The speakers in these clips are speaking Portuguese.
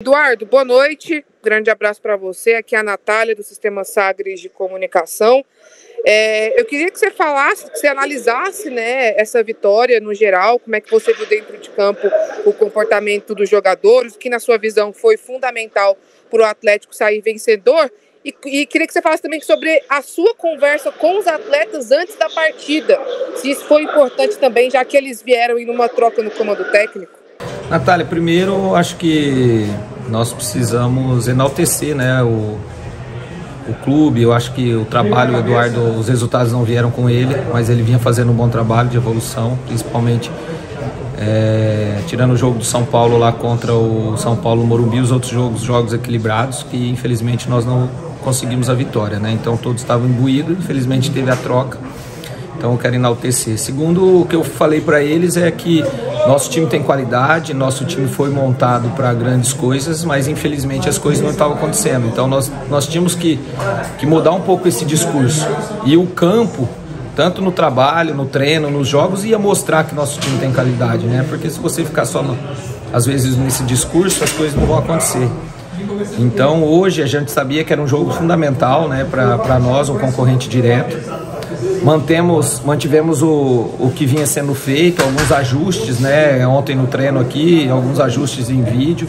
Eduardo, boa noite, grande abraço para você, aqui é a Natália do Sistema Sagres de Comunicação. Eu queria que você falasse, que você analisasse, né, essa vitória no geral, como é que você viu dentro de campo o comportamento dos jogadores, o que na sua visão foi fundamental para o Atlético sair vencedor, e queria que você falasse também sobre a sua conversa com os atletas antes da partida, se isso foi importante também, já que eles vieram em uma troca no comando técnico. Natália, primeiro acho que nós precisamos enaltecer, né, o clube. Eu acho que o trabalho, o Eduardo, os resultados não vieram com ele, mas ele vinha fazendo um bom trabalho de evolução, principalmente tirando o jogo do São Paulo lá contra o São Paulo Morumbi, os outros jogos equilibrados, que infelizmente nós não conseguimos a vitória, né? Então todos estavam imbuídos, infelizmente teve a troca. Então eu quero enaltecer. Segundo, o que eu falei para eles é que nosso time tem qualidade, nosso time foi montado para grandes coisas, mas infelizmente as coisas não estavam acontecendo. Então nós tínhamos que mudar um pouco esse discurso. E o campo, tanto no trabalho, no treino, nos jogos, ia mostrar que nosso time tem qualidade, né? Porque se você ficar só, às vezes, nesse discurso, as coisas não vão acontecer. Então hoje a gente sabia que era um jogo fundamental, né, para nós, um concorrente direto. Mantivemos o que vinha sendo feito, alguns ajustes, né, ontem no treino aqui, alguns ajustes em vídeo,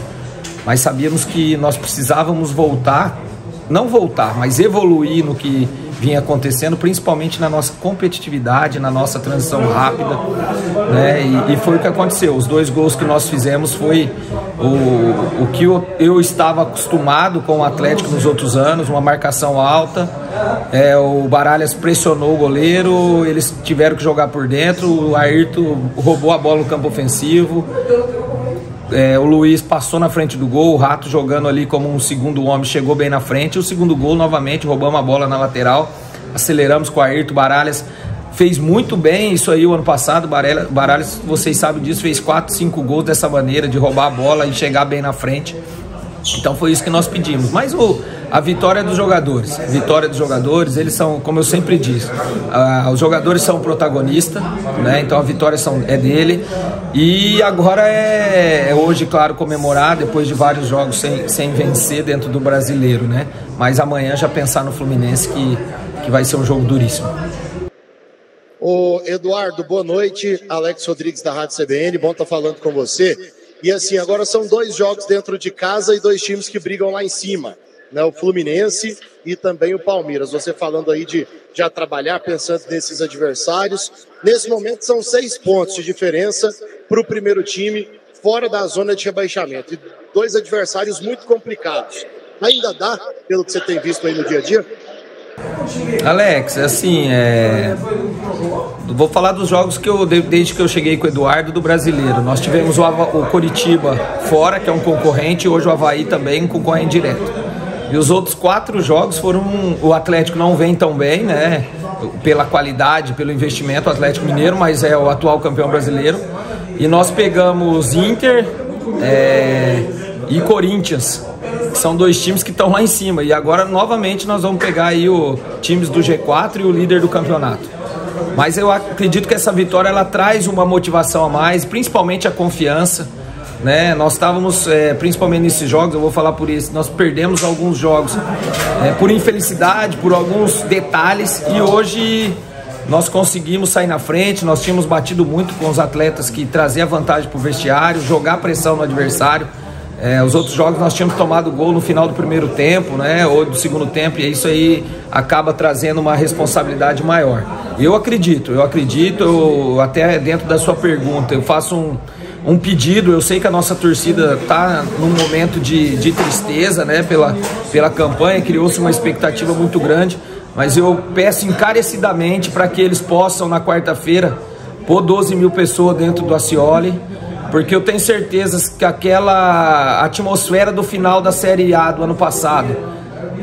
mas sabíamos que nós precisávamos mas evoluir no que vinha acontecendo, principalmente na nossa competitividade, na nossa transição rápida, né, e foi o que aconteceu. Os 2 gols que nós fizemos foi o que eu estava acostumado com o Atlético nos outros anos, uma marcação alta, o Baralhas pressionou o goleiro, eles tiveram que jogar por dentro, o Ayrton roubou a bola no campo ofensivo, o Luiz passou na frente do gol, o Rato jogando ali como um segundo homem, chegou bem na frente. O segundo gol, novamente, roubamos a bola na lateral, aceleramos com o Ayrton. Baralhas fez muito bem isso aí o ano passado. Baralhas, vocês sabem disso, fez 4, 5 gols dessa maneira, de roubar a bola e chegar bem na frente. Então foi isso que nós pedimos. Mas a vitória dos jogadores, eles são, como eu sempre disse, os jogadores são protagonistas, né? Então a vitória é dele. E agora hoje, claro, comemorar depois de vários jogos sem vencer dentro do Brasileiro, né? Mas amanhã já pensar no Fluminense, que vai ser um jogo duríssimo. Ô Eduardo, boa noite. Alex Rodrigues da Rádio CBN, bom estar falando com você. E assim, agora são 2 jogos dentro de casa e 2 times que brigam lá em cima, né? O Fluminense e também o Palmeiras. Você falando aí de já trabalhar pensando nesses adversários. Nesse momento são 6 pontos de diferença para o primeiro time fora da zona de rebaixamento. E 2 adversários muito complicados. Ainda dá, pelo que você tem visto aí no dia a dia? Alex, assim, vou falar dos jogos que desde que eu cheguei com o Eduardo do Brasileiro. Nós tivemos o Coritiba fora, que é um concorrente, e hoje o Avaí também, um concorrente direto. E os outros 4 jogos foram... O Atlético não vem tão bem, né? Pela qualidade, pelo investimento, o Atlético Mineiro, mas é o atual campeão brasileiro. E nós pegamos Inter e Corinthians, que são 2 times que estão lá em cima. E agora, novamente, nós vamos pegar aí os times do G4 e o líder do campeonato. Mas eu acredito que essa vitória, ela traz uma motivação a mais, principalmente a confiança, né? Nós estávamos, principalmente nesses jogos, eu vou falar por isso, nós perdemos alguns jogos por infelicidade, por alguns detalhes, e hoje nós conseguimos sair na frente. Nós tínhamos batido muito com os atletas que traziam vantagem para o vestiário, jogar pressão no adversário. Os outros jogos nós tínhamos tomado gol no final do primeiro tempo, né, ou do segundo tempo, e isso aí acaba trazendo uma responsabilidade maior. Eu acredito, até dentro da sua pergunta, eu faço um pedido. Eu sei que a nossa torcida está num momento de tristeza, né, pela campanha, criou-se uma expectativa muito grande, mas eu peço encarecidamente para que eles possam, na quarta-feira, pôr 12 mil pessoas dentro do Ascioli, porque eu tenho certeza que aquela atmosfera do final da Série A do ano passado,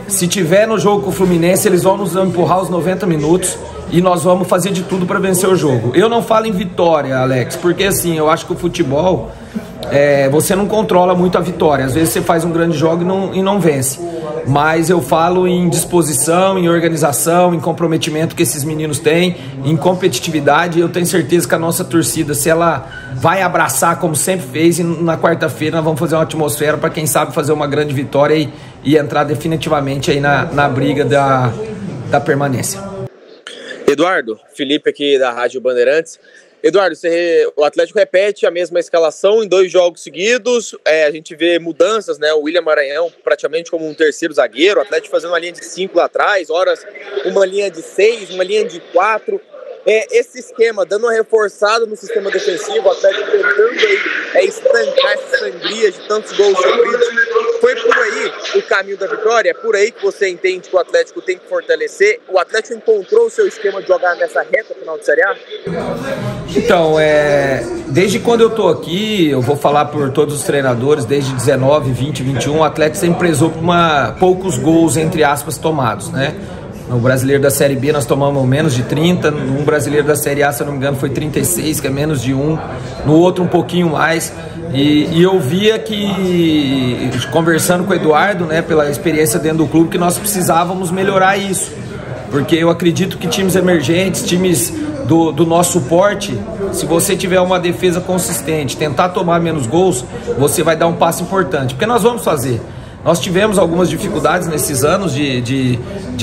se tiver no jogo com o Fluminense, eles vão nos empurrar os 90 minutos e nós vamos fazer de tudo para vencer o jogo. Eu não falo em vitória, Alex, porque assim, eu acho que o futebol, você não controla muito a vitória. Às vezes você faz um grande jogo e não vence. Mas eu falo em disposição, em organização, em comprometimento que esses meninos têm, em competitividade. Eu tenho certeza que a nossa torcida, se ela vai abraçar como sempre fez, e na quarta-feira nós vamos fazer uma atmosfera para quem sabe fazer uma grande vitória e entrar definitivamente aí na briga da permanência. Eduardo, Felipe aqui da Rádio Bandeirantes. Eduardo, o Atlético repete a mesma escalação em 2 jogos seguidos, a gente vê mudanças, né? O William Maranhão praticamente como um terceiro zagueiro, o Atlético fazendo uma linha de 5 lá atrás, horas uma linha de 6, uma linha de 4. Esse esquema, dando uma reforçada no sistema defensivo, o Atlético tentando aí, estancar essa sangria de tantos gols sofridos. Foi por aí o caminho da vitória? É por aí que você entende que o Atlético tem que fortalecer? O Atlético encontrou o seu esquema de jogar nessa reta final de Série A? Então, desde quando eu tô aqui, eu vou falar por todos os treinadores, desde 19, 20, 21, o Atlético sempre prezou por poucos gols, entre aspas, tomados, né? No Brasileiro da Série B nós tomamos menos de 30, no Brasileiro da Série A, se eu não me engano, foi 36, que é menos de 1, no outro um pouquinho mais. E eu via que, conversando com o Eduardo, né, pela experiência dentro do clube, que nós precisávamos melhorar isso. Porque eu acredito que times emergentes, times do nosso porte, se você tiver uma defesa consistente, tentar tomar menos gols, você vai dar um passo importante. Porque nós vamos fazer. Nós tivemos algumas dificuldades nesses anos de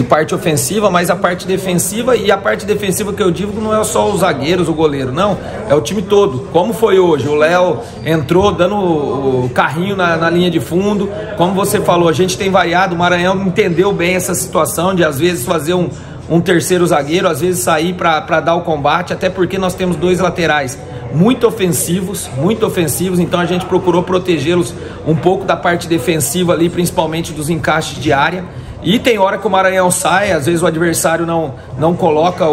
parte ofensiva, mas a parte defensiva, e a parte defensiva que eu digo não é só os zagueiros, o goleiro, não, é o time todo. Como foi hoje, o Léo entrou dando o carrinho na linha de fundo, como você falou, a gente tem variado, o Maranhão entendeu bem essa situação de às vezes fazer um terceiro zagueiro, às vezes sair para dar o combate, até porque nós temos 2 laterais muito ofensivos, então a gente procurou protegê-los um pouco da parte defensiva ali, principalmente dos encaixes de área. E tem hora que o Maranhão sai, às vezes o adversário não coloca,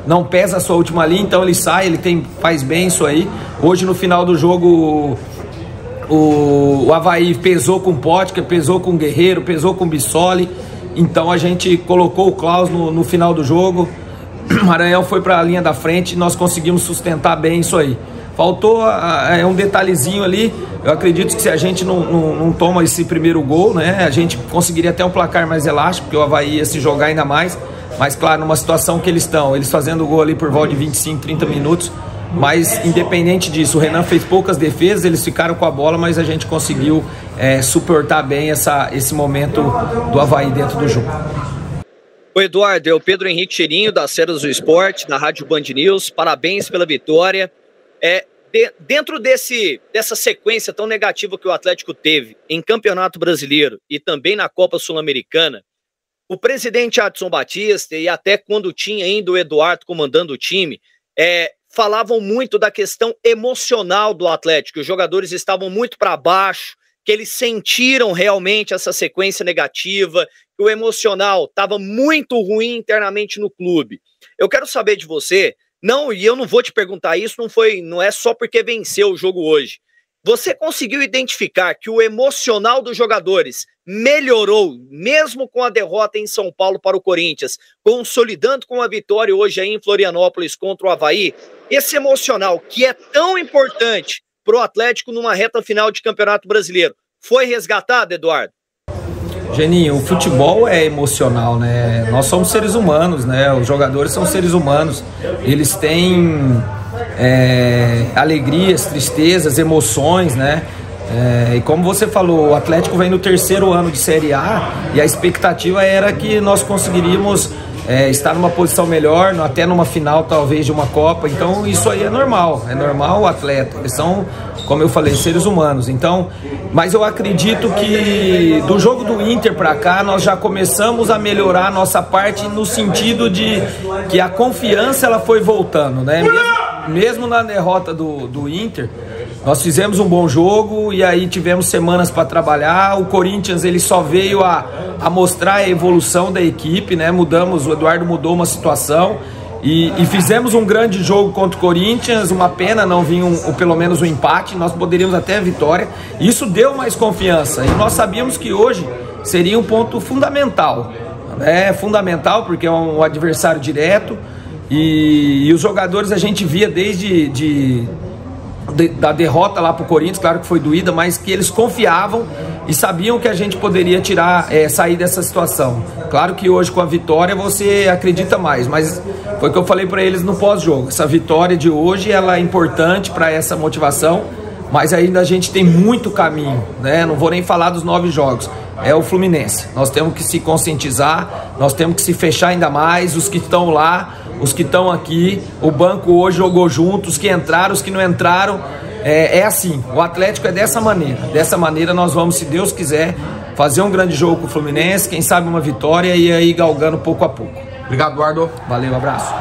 não pesa a sua última linha, então ele sai, faz bem isso aí. Hoje no final do jogo o Avaí pesou com o Pótica, pesou com o Guerreiro, pesou com o Bissoli, então a gente colocou o Klaus no final do jogo. O Maranhão foi para a linha da frente e nós conseguimos sustentar bem isso aí. Faltou um detalhezinho ali. Eu acredito que se a gente não toma esse primeiro gol, né, a gente conseguiria até um placar mais elástico, porque o Avaí ia se jogar ainda mais. Mas claro, numa situação que eles fazendo o gol ali por volta de 25, 30 minutos. Mas independente disso, o Renan fez poucas defesas, eles ficaram com a bola, mas a gente conseguiu suportar bem esse momento do Avaí dentro do jogo. Oi, Eduardo, é o Pedro Henrique Cheirinho, da Ceras do Esporte, na Rádio Band News. Parabéns pela vitória. Dentro dessa sequência tão negativa que o Atlético teve em Campeonato Brasileiro e também na Copa Sul-Americana, o presidente Adson Batista, e até quando tinha ainda o Eduardo comandando o time, falavam muito da questão emocional do Atlético. Os jogadores estavam muito para baixo, que eles sentiram realmente essa sequência negativa, que o emocional estava muito ruim internamente no clube. Eu quero saber de você, e eu não vou te perguntar isso, não é só porque venceu o jogo hoje. Você conseguiu identificar que o emocional dos jogadores melhorou, mesmo com a derrota em São Paulo para o Corinthians, consolidando com a vitória hoje aí em Florianópolis contra o Avaí? Esse emocional, que é tão importante para o Atlético numa reta final de Campeonato Brasileiro, foi resgatado, Eduardo? Geninho, o futebol é emocional, né? Nós somos seres humanos, né? Os jogadores são seres humanos. Eles têm alegrias, tristezas, emoções, né? E como você falou, o Atlético vem no 3º ano de Série A e a expectativa era que nós conseguiríamos estar numa posição melhor, até numa final talvez de uma Copa. Então isso aí é normal o atleta, eles são, como eu falei, seres humanos. Então, mas eu acredito que do jogo do Inter para cá nós já começamos a melhorar a nossa parte, no sentido de que a confiança ela foi voltando, né? Mesmo na derrota do Inter, nós fizemos um bom jogo e aí tivemos semanas para trabalhar. O Corinthians ele só veio a mostrar a evolução da equipe, né? O Eduardo mudou uma situação e fizemos um grande jogo contra o Corinthians. Uma pena não vir pelo menos um empate, nós poderíamos até a vitória. Isso deu mais confiança e nós sabíamos que hoje seria um ponto fundamental. Fundamental porque é um adversário direto e os jogadores a gente via desde da derrota lá pro Corinthians, claro que foi doída, mas que eles confiavam e sabiam que a gente poderia sair dessa situação. Claro que hoje com a vitória você acredita mais, mas foi o que eu falei para eles no pós-jogo. Essa vitória de hoje, ela é importante para essa motivação, mas ainda a gente tem muito caminho, né? Não vou nem falar dos 9 jogos. É o Fluminense. Nós temos que se conscientizar, nós temos que se fechar ainda mais, os que estão lá, os que estão aqui. O banco hoje jogou junto, os que entraram, os que não entraram. É assim, o Atlético é dessa maneira. Dessa maneira nós vamos, se Deus quiser, fazer um grande jogo com o Fluminense, quem sabe uma vitória e aí galgando pouco a pouco. Obrigado, Eduardo. Valeu, abraço.